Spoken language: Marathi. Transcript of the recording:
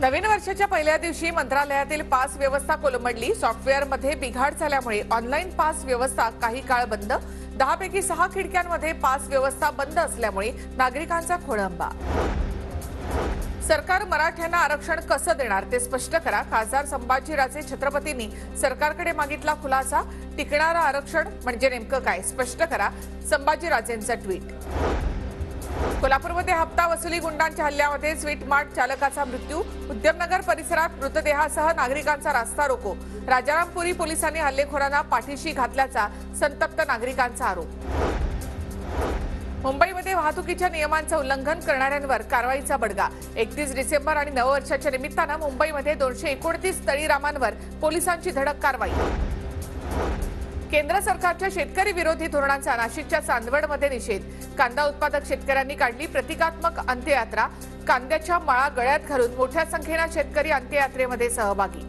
नवीन वर्षाच्या पहिल्या दिवशी मंत्रालयातील पास व्यवस्था कोलमडली। सॉफ्टवेअरमध्ये बिघाड झाल्यामुळे ऑनलाईन पास व्यवस्था काही काळ बंद। 10 पैकी 6 खिडक्यांमध्ये पास व्यवस्था बंद असल्यामुळे नागरिकांचा खोळंबा। सरकार मराठ्यांना आरक्षण कसं देणार ते स्पष्ट करा। खासदार संभाजीराजे छत्रपतींनी सरकारकडे मागितला खुलासा। टिकणारं आरक्षण म्हणजे नेमकं काय स्पष्ट करा, संभाजीराजेंचं ट्विट। कोल्हापूरमध्ये हप्ता वसुली गुंडांच्या हल्ल्यामध्ये स्वीट मार्ट चालकाचा मृत्यू। उद्यमनगर परिसरात मृतदेहासह नागरिकांचा रास्ता रोको। राजारामपुरी पोलिसांनी हल्लेखोरांना पाठीशी घातल्याचा संतप्त नागरिकांचा आरोप। मुंबईमध्ये वाहतुकीच्या नियमांचं उल्लंघन करणाऱ्यांवर कारवाईचा बडगा। 31 डिसेंबर आणि नववर्षाच्या निमित्तानं मुंबईमध्ये 229 तळीरामांवर पोलिसांची धडक कारवाई। केंद्र सरकारच्या शेतकरी विरोधी धोरणांचा नाशिकच्या चांदवडमध्ये निषेध। कांदा उत्पादक शेतकऱ्यांनी काढली प्रतिकात्मक अंत्ययात्रा। कांद्याच्या माळा गळ्यात घालून मोठ्या संख्येने शेतकरी अंत्ययात्रेमध्ये सहभागी।